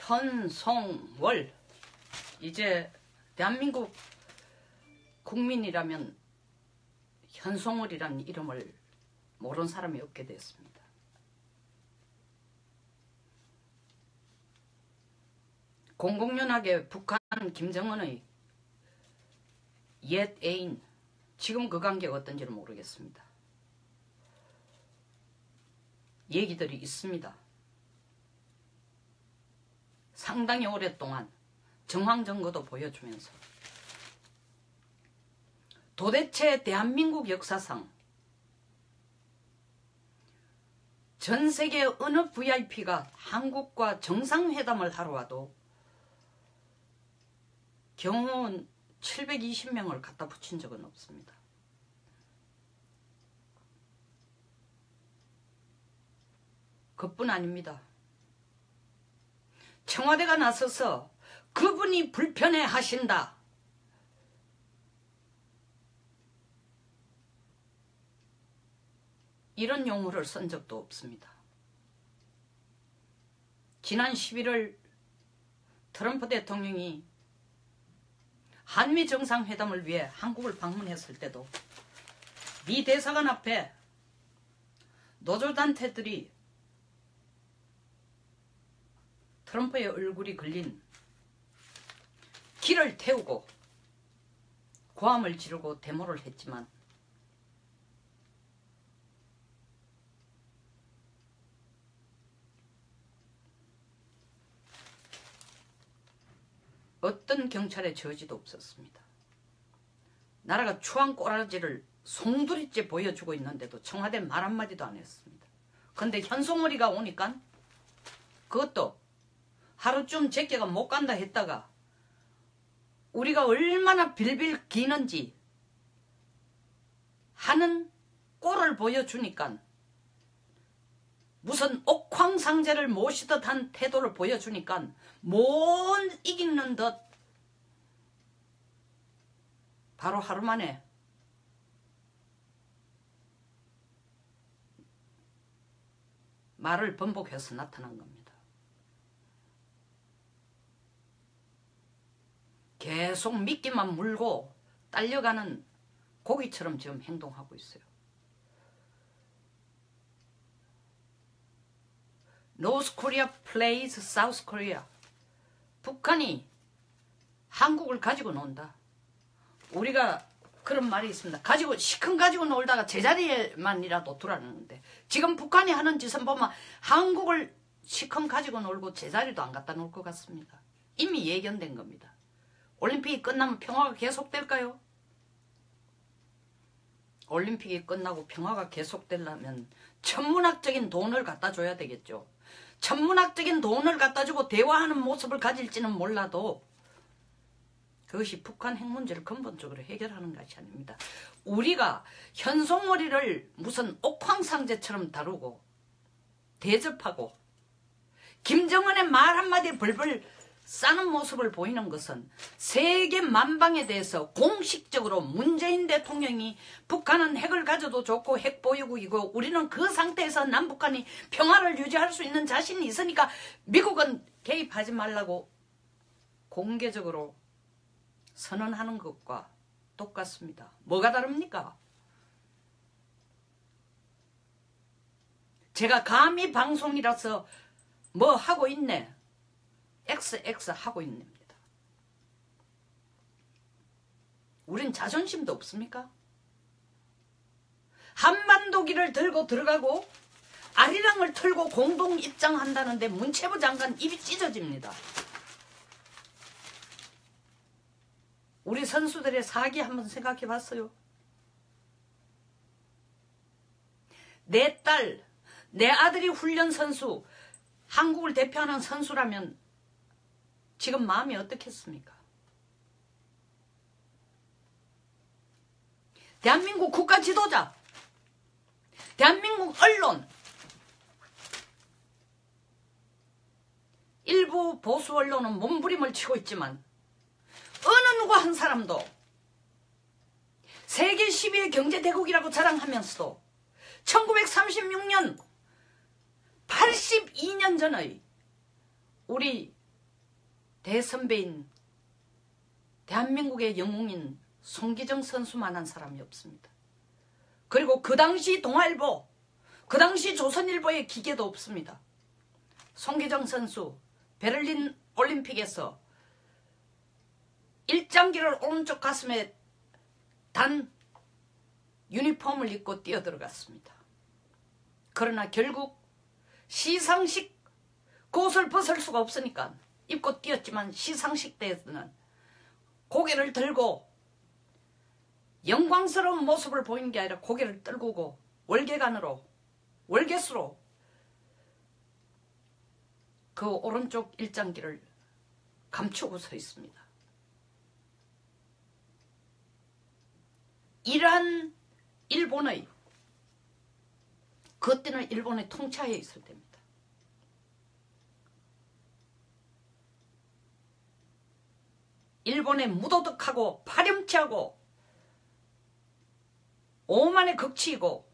현송월. 이제 대한민국 국민이라면 현송월이라는 이름을 모르는 사람이 없게 됐습니다. 공공연하게 북한 김정은의 옛 애인, 지금 그 관계가 어떤지는 모르겠습니다. 얘기들이 있습니다. 상당히 오랫동안 정황 증거도 보여주면서 도대체 대한민국 역사상 전 세계 어느 VIP가 한국과 정상회담을 하러 와도 경호원 720명을 갖다 붙인 적은 없습니다. 그뿐 아닙니다. 청와대가 나서서 그분이 불편해 하신다. 이런 용어를 쓴 적도 없습니다. 지난 11월 트럼프 대통령이 한미 정상회담을 위해 한국을 방문했을 때도 미 대사관 앞에 노조단체들이 트럼프의 얼굴이 걸린 길을 태우고 고함을 지르고 데모를 했지만 어떤 경찰의 저지도 없었습니다. 나라가 추한 꼬라지를 송두리째 보여주고 있는데도 청와대 말 한마디도 안 했습니다. 그런데 현송월이가 오니까 그것도 하루쯤 제껴가 못 간다 했다가 우리가 얼마나 빌빌 기는지 하는 꼴을 보여주니까 무슨 옥황상제를 모시듯 한 태도를 보여주니까 못 이기는 듯 바로 하루 만에 말을 번복해서 나타난 겁니다. 계속 미끼만 물고 딸려가는 고기처럼 지금 행동하고 있어요. North Korea plays South Korea. 북한이 한국을 가지고 논다. 우리가 그런 말이 있습니다. 시큰 가지고 놀다가 제자리에만이라도 두라는데 지금 북한이 하는 짓은 보면 한국을 시큰 가지고 놀고 제자리도 안 갖다 놓을 것 같습니다. 이미 예견된 겁니다. 올림픽이 끝나면 평화가 계속될까요? 올림픽이 끝나고 평화가 계속되려면 천문학적인 돈을 갖다 줘야 되겠죠. 천문학적인 돈을 갖다 주고 대화하는 모습을 가질지는 몰라도 그것이 북한 핵 문제를 근본적으로 해결하는 것이 아닙니다. 우리가 현송월이를 무슨 옥황상제처럼 다루고 대접하고 김정은의 말 한마디에 벌벌 싸는 모습을 보이는 것은 세계 만방에 대해서 공식적으로 문재인 대통령이 북한은 핵을 가져도 좋고 핵 보유국이고 우리는 그 상태에서 남북한이 평화를 유지할 수 있는 자신이 있으니까 미국은 개입하지 말라고 공개적으로 선언하는 것과 똑같습니다. 뭐가 다릅니까? 제가 감히 방송이라서 뭐 하고 있네. XX 하고 있습니다. 우린 자존심도 없습니까? 한반도기를 들고 들어가고 아리랑을 틀고 공동 입장한다는데 문체부 장관 입이 찢어집니다. 우리 선수들의 사기 한번 생각해 봤어요? 내 딸, 내 아들이 훈련 선수, 한국을 대표하는 선수라면 지금 마음이 어떻겠습니까? 대한민국 국가 지도자, 대한민국 언론, 일부 보수 언론은 몸부림을 치고 있지만 어느 누구 한 사람도 세계 10위의 경제대국이라고 자랑하면서도 1936년 82년 전의 우리 대선배인 대한민국의 영웅인 송기정 선수만한 사람이 없습니다. 그리고 그 당시 동아일보, 그 당시 조선일보의 기계도 없습니다. 송기정 선수 베를린 올림픽에서 일장기를 오른쪽 가슴에 단 유니폼을 입고 뛰어들어갔습니다. 그러나 결국 시상식 그옷을 벗을 수가 없으니까 입고 뛰었지만 시상식 때에서는 고개를 들고 영광스러운 모습을 보이는 게 아니라 고개를 떨구고 월계수로 그 오른쪽 일장기를 감추고 서 있습니다. 이러한 일본의, 그때는 일본의 통치하에 있을 때입니다. 일본의 무도덕하고 파렴치하고 오만에 극치이고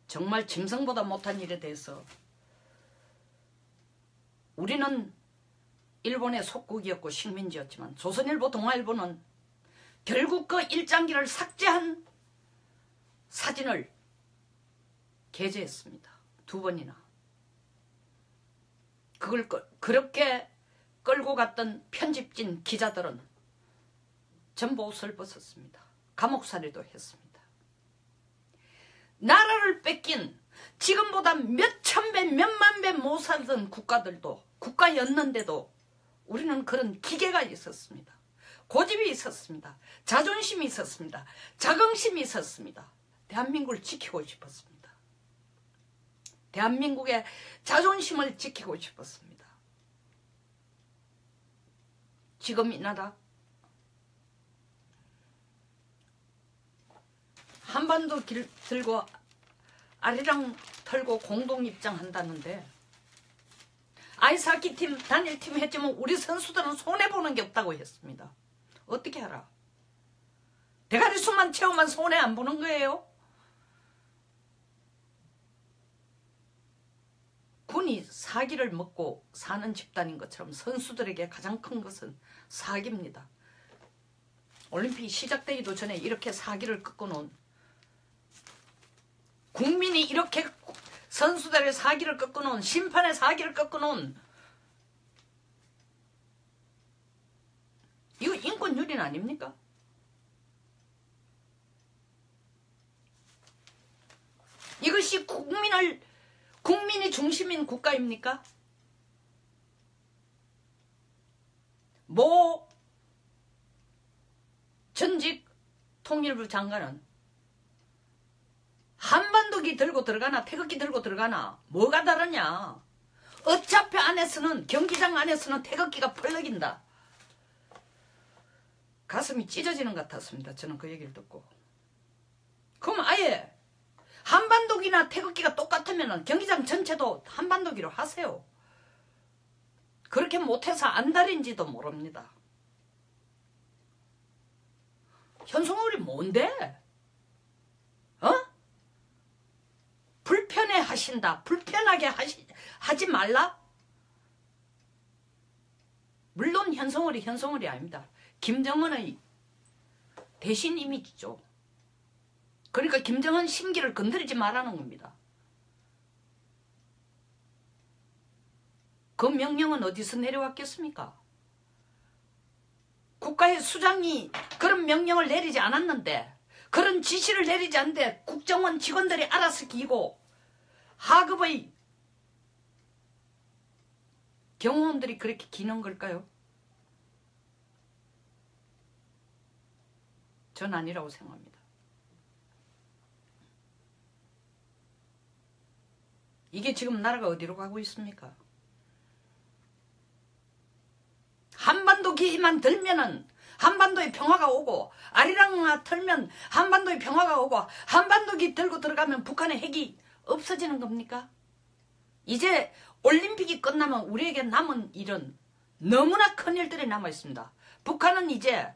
정말 짐승보다 못한 일에 대해서 우리는 일본의 속국이었고 식민지였지만 조선일보, 동아일보는 결국 그 일장기를 삭제한 사진을 게재했습니다. 2번이나. 그걸 그렇게 끌고 갔던 편집진 기자들은 전부 옷을 벗었습니다. 감옥살이도 했습니다. 나라를 뺏긴 지금보다 몇천 배, 몇만 배 못 살던 국가들도 국가였는데도 우리는 그런 기계가 있었습니다. 고집이 있었습니다. 자존심이 있었습니다. 자긍심이 있었습니다. 대한민국을 지키고 싶었습니다. 대한민국의 자존심을 지키고 싶었습니다. 지금 이 나라 한반도 길 들고 아리랑 털고 공동 입장한다는데 아이스하키 팀 단일팀 했지만 우리 선수들은 손해보는 게 없다고 했습니다. 어떻게 알아? 대가리 수만 채우면 손해 안 보는 거예요? 군이 사기를 먹고 사는 집단인 것처럼 선수들에게 가장 큰 것은 사기입니다. 올림픽이 시작되기도 전에 이렇게 사기를 꺾어놓은, 국민이 이렇게 선수들의 사기를 꺾어놓은, 심판의 사기를 꺾어놓은, 이거 인권유린 아닙니까? 이것이 국민이 중심인 국가입니까? 모 전직 통일부 장관은 한반도기 들고 들어가나 태극기 들고 들어가나 뭐가 다르냐. 어차피 안에서는, 경기장 안에서는 태극기가 펄럭인다. 가슴이 찢어지는 것 같았습니다. 저는 그 얘기를 듣고. 그럼 아예 한반도기나 태극기가 똑같으면 경기장 전체도 한반도기로 하세요. 그렇게 못해서 안달인지도 모릅니다. 현송월이 뭔데? 불편해 하신다. 불편하게 하지 말라? 물론 현송월이 아닙니다. 김정은의 대신 이미지죠. 그러니까 김정은 심기를 건드리지 말라는 겁니다. 그 명령은 어디서 내려왔겠습니까? 국가의 수장이 그런 명령을 내리지 않았는데, 그런 지시를 내리지 않는데 국정원 직원들이 알아서 기고 하급의 경호원들이 그렇게 기는 걸까요? 전 아니라고 생각합니다. 이게 지금 나라가 어디로 가고 있습니까? 한반도기만 들면은 한반도에 평화가 오고, 아리랑만 털면 한반도에 평화가 오고, 한반도기 들고 들어가면 북한의 핵이 없어지는 겁니까? 이제 올림픽이 끝나면 우리에게 남은 일은 너무나 큰 일들이 남아 있습니다. 북한은 이제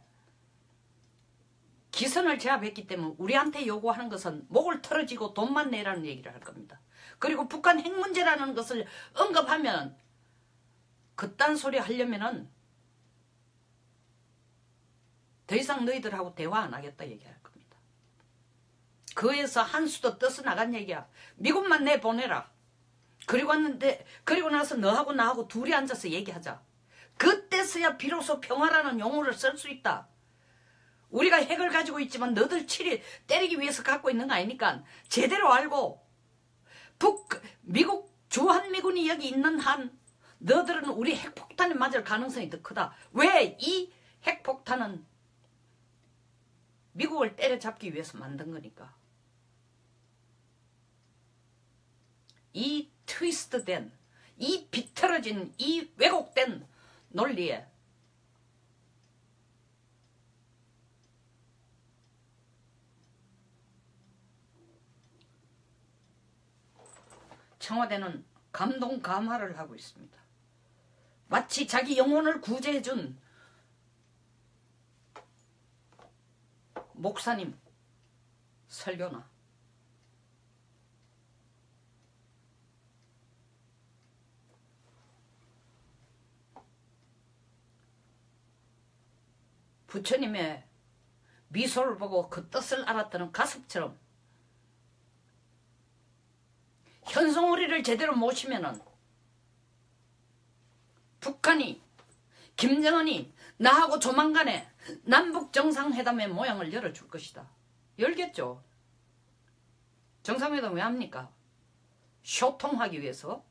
기선을 제압했기 때문에 우리한테 요구하는 것은 목을 털어지고 돈만 내라는 얘기를 할 겁니다. 그리고 북한 핵 문제라는 것을 언급하면 그딴 소리 하려면은 더 이상 너희들하고 대화 안 하겠다 얘기할 겁니다. 그에서 한 수도 떠서 나간 얘기야. 미국만 내보내라. 그리고 나서 너하고 나하고 둘이 앉아서 얘기하자. 그때서야 비로소 평화라는 용어를 쓸 수 있다. 우리가 핵을 가지고 있지만 너들 치리 때리기 위해서 갖고 있는 거 아니니까 제대로 알고 미국 주한미군이 여기 있는 한 너들은 우리 핵폭탄에 맞을 가능성이 더 크다. 왜? 이 핵폭탄은 미국을 때려잡기 위해서 만든 거니까. 이 트위스트된, 이 비틀어진, 이 왜곡된 논리에 청와대는 감동 감화를 하고 있습니다. 마치 자기 영혼을 구제해준 목사님 설교나 부처님의 미소를 보고 그 뜻을 알았다는 가습처럼 현송우리를 제대로 모시면은 북한이 김정은이 나하고 조만간에 남북정상회담의 모양을 열어줄 것이다. 열겠죠. 정상회담 왜 합니까? 소통하기 위해서.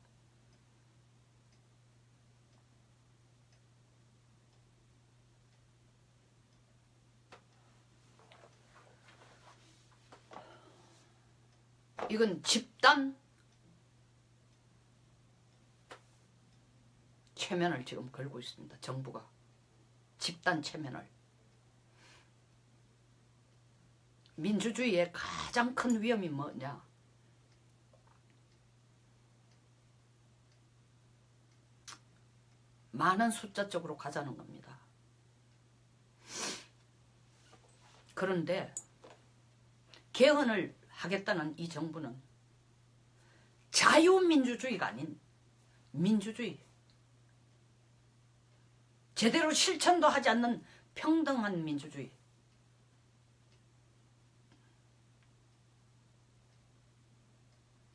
이건 집단 체면을 지금 걸고 있습니다. 정부가. 집단 체면을. 민주주의의 가장 큰 위험이 뭐냐? 많은 숫자 쪽으로 가자는 겁니다. 그런데 개헌을 하겠다는 이 정부는 자유민주주의가 아닌 민주주의, 제대로 실천도 하지 않는 평등한 민주주의,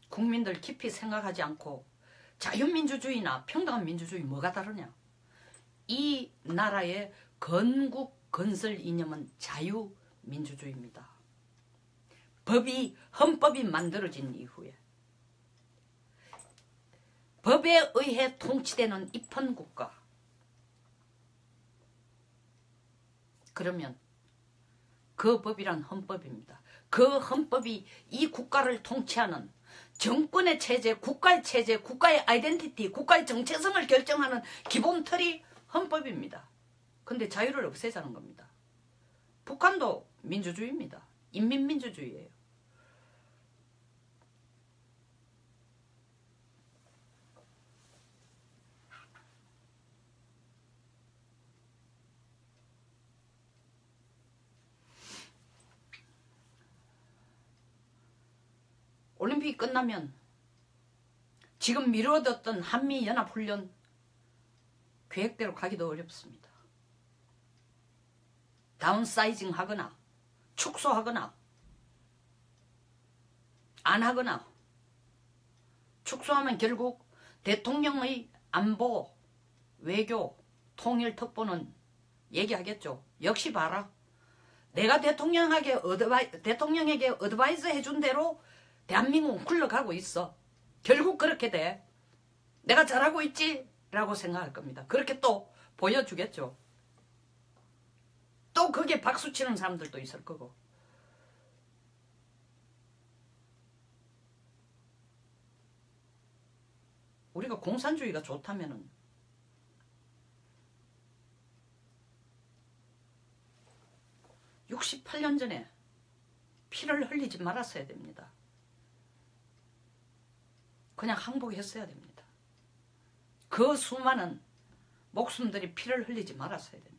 국민들 깊이 생각하지 않고 자유민주주의나 평등한 민주주의 뭐가 다르냐? 이 나라의 건국 건설 이념은 자유민주주의입니다. 헌법이 만들어진 이후에 법에 의해 통치되는 입헌국가. 그러면 그 법이란 헌법입니다. 그 헌법이 이 국가를 통치하는 정권의 체제, 국가의 체제, 국가의 아이덴티티, 국가의 정체성을 결정하는 기본 틀이 헌법입니다. 근데 자유를 없애자는 겁니다. 북한도 민주주의입니다. 인민민주주의예요. 올림픽이 끝나면 지금 미뤄뒀던 한미연합훈련 계획대로 가기도 어렵습니다. 다운사이징 하거나 축소하거나 안 하거나, 축소하면 결국 대통령의 안보, 외교, 통일 특보는 얘기하겠죠. 역시 봐라. 내가 대통령에게 어드바이스 해준 대로 대한민국은 굴러가고 있어. 결국 그렇게 돼. 내가 잘하고 있지? 라고 생각할 겁니다. 그렇게 또 보여주겠죠. 또 거기에 박수치는 사람들도 있을 거고. 우리가 공산주의가 좋다면은 68년 전에 피를 흘리지 말았어야 됩니다. 그냥 항복했어야 됩니다. 그 수많은 목숨들이 피를 흘리지 말았어야 됩니다.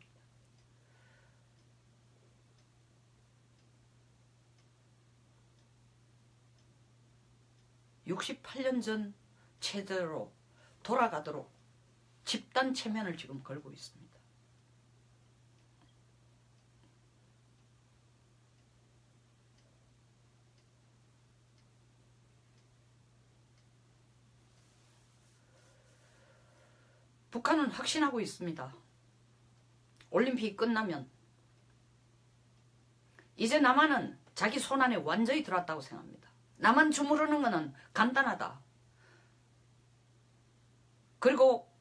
68년 전 체제로 돌아가도록 집단 체면을 지금 걸고 있습니다. 북한은 확신하고 있습니다. 올림픽이 끝나면 이제 남한은 자기 손안에 완전히 들어왔다고 생각합니다. 남한 주무르는 것은 간단하다. 그리고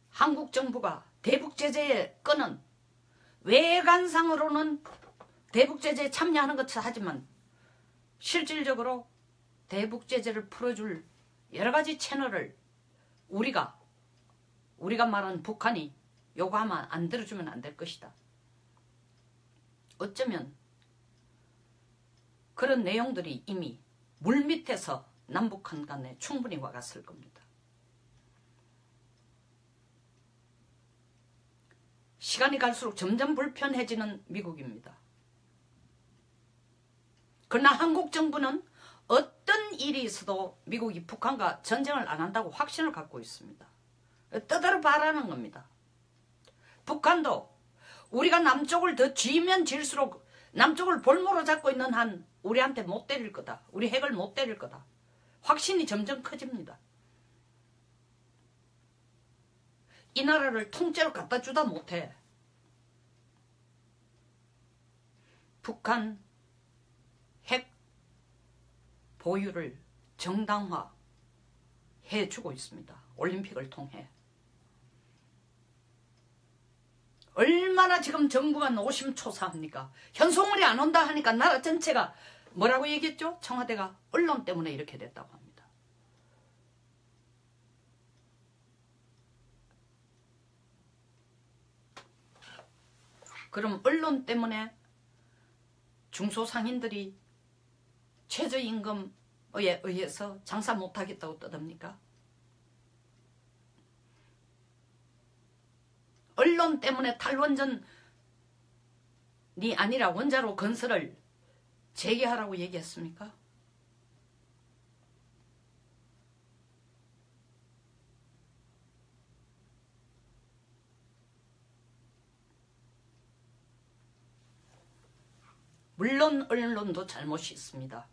한국 정부가 대북 제재의 끈은 외관상으로는 대북 제재에 참여하는 것 하지만 실질적으로 대북 제재를 풀어줄 여러 가지 채널을 우리가 말하는 북한이 요구하면 안 들어주면 안 될 것이다. 어쩌면 그런 내용들이 이미 물밑에서 남북한 간에 충분히 와갔을 겁니다. 시간이 갈수록 점점 불편해지는 미국입니다. 그러나 한국 정부는 어떤 일이 있어도 미국이 북한과 전쟁을 안 한다고 확신을 갖고 있습니다. 떠들어 봐라는 겁니다. 북한도 우리가 남쪽을 더 쥐면 질수록 남쪽을 볼모로 잡고 있는 한 우리한테 못 때릴 거다. 우리 핵을 못 때릴 거다. 확신이 점점 커집니다. 이 나라를 통째로 갖다 주다 못해. 북한 핵 보유를 정당화 해주고 있습니다. 올림픽을 통해. 얼마나 지금 정부가 노심초사합니까? 현송월이 안 온다 하니까 나라 전체가 뭐라고 얘기했죠? 청와대가 언론 때문에 이렇게 됐다고 합니다. 그럼 언론 때문에 중소상인들이 최저임금에 의해서 장사 못하겠다고 떠듭니까? 언론 때문에 탈원전이 아니라 원자로 건설을 재개하라고 얘기했습니까? 물론 언론도 잘못이 있습니다.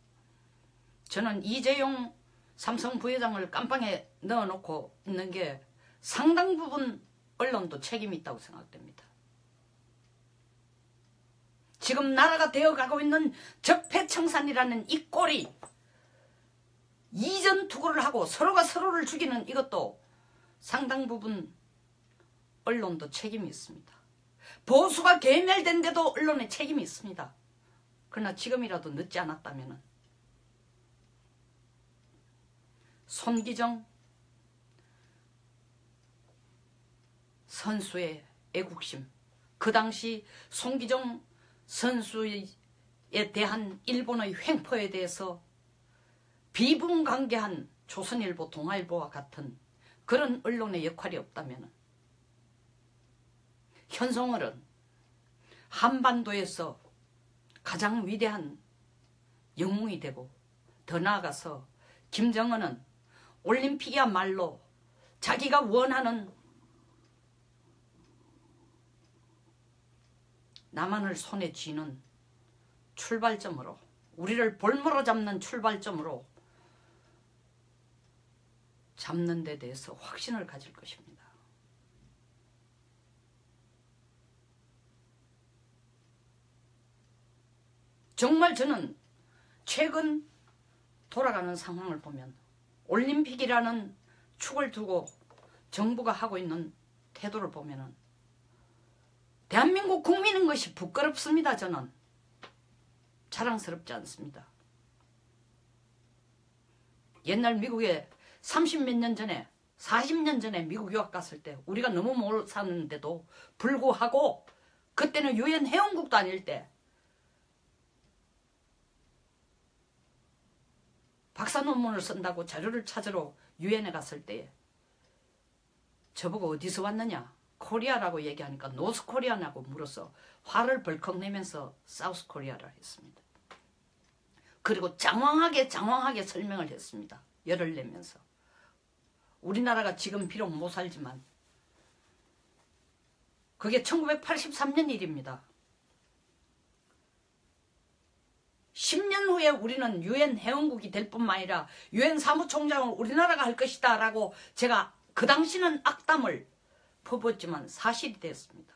저는 이재용 삼성 부회장을 깜빵에 넣어놓고 있는 게 상당 부분 언론도 책임이 있다고 생각됩니다. 지금 나라가 되어가고 있는 적폐청산이라는 이 꼴이 이전 투구를 하고 서로가 서로를 죽이는 이것도 상당 부분 언론도 책임이 있습니다. 보수가 괴멸된데도 언론에 책임이 있습니다. 그러나 지금이라도 늦지 않았다면 손기정 선수의 애국심, 그 당시 손기정 선수에 대한 일본의 횡포에 대해서 비분관계한 조선일보, 동아일보와 같은 그런 언론의 역할이 없다면 현송월은 한반도에서 가장 위대한 영웅이 되고 더 나아가서 김정은은 올림픽이야말로 자기가 원하는 남한을 손에 쥐는 출발점으로, 우리를 볼모로 잡는 출발점으로 잡는 데 대해서 확신을 가질 것입니다. 정말 저는 최근 돌아가는 상황을 보면 올림픽이라는 축을 두고 정부가 하고 있는 태도를 보면은 대한민국 국민인 것이 부끄럽습니다. 저는 자랑스럽지 않습니다. 옛날 미국에 30몇 년 전에 40년 전에 미국 유학 갔을 때 우리가 너무 못 사는데도 불구하고 그때는 유엔 회원국도 아닐 때 박사 논문을 쓴다고 자료를 찾으러 유엔에 갔을 때 저보고 어디서 왔느냐? 코리아라고 얘기하니까 노스 코리아냐고 물어서 화를 벌컥 내면서 사우스 코리아라 했습니다. 그리고 장황하게 설명을 했습니다. 열을 내면서. 우리나라가 지금 비록 못 살지만 그게 1983년 일입니다. 10년 후에 우리는 유엔 회원국이 될 뿐만 아니라 유엔 사무총장을 우리나라가 할 것이다 라고 제가 그 당시는 악담을 퍼붓지만 사실이 되었습니다.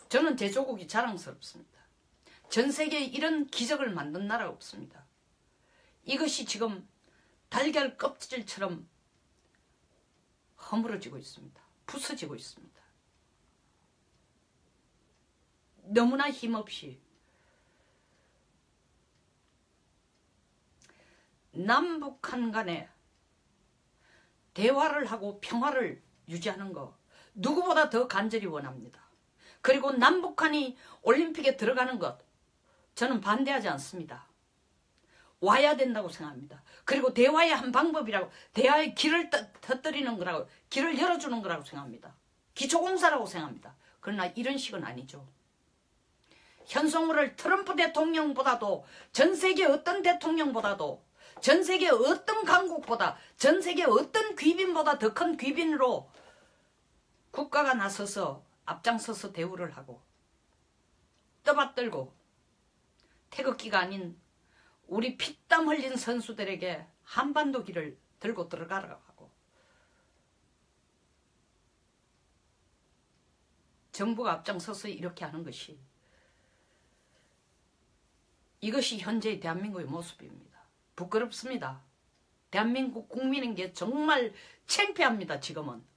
저는 제 조국이 자랑스럽습니다. 전 세계에 이런 기적을 만든 나라가 없습니다. 이것이 지금 달걀 껍질처럼 허물어지고 있습니다. 부서지고 있습니다. 너무나 힘없이 남북한 간에 대화를 하고 평화를 유지하는 거 누구보다 더 간절히 원합니다. 그리고 남북한이 올림픽에 들어가는 것 저는 반대하지 않습니다. 와야 된다고 생각합니다. 그리고 대화의 한 방법이라고, 대화의 길을 터뜨리는 거라고, 길을 열어주는 거라고 생각합니다. 기초공사라고 생각합니다. 그러나 이런 식은 아니죠. 현송우를 트럼프 대통령보다도, 전 세계 어떤 대통령보다도, 전 세계 어떤 강국보다, 전 세계 어떤 귀빈보다 더 큰 귀빈으로 국가가 나서서 앞장서서 대우를 하고 떠받들고 태극기가 아닌 우리 피땀 흘린 선수들에게 한반도 길을 들고 들어가라고 하고 정부가 앞장서서 이렇게 하는 것이 이것이 현재의 대한민국의 모습입니다. 부끄럽습니다. 대한민국 국민인 게 정말 창피합니다. 지금은.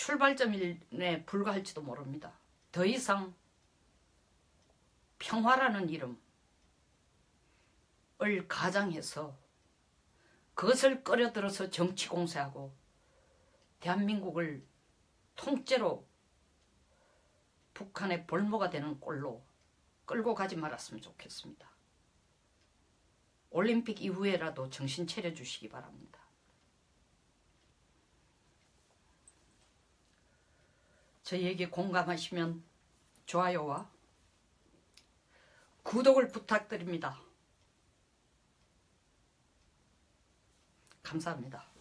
출발점에 불과할지도 모릅니다. 더 이상 평화라는 이름을 가장해서 그것을 끌어들여서 정치 공세하고 대한민국을 통째로 북한의 볼모가 되는 꼴로 끌고 가지 말았으면 좋겠습니다. 올림픽 이후에라도 정신 차려주시기 바랍니다. 저희에게 공감하시면 좋아요와 구독을 부탁드립니다. 감사합니다.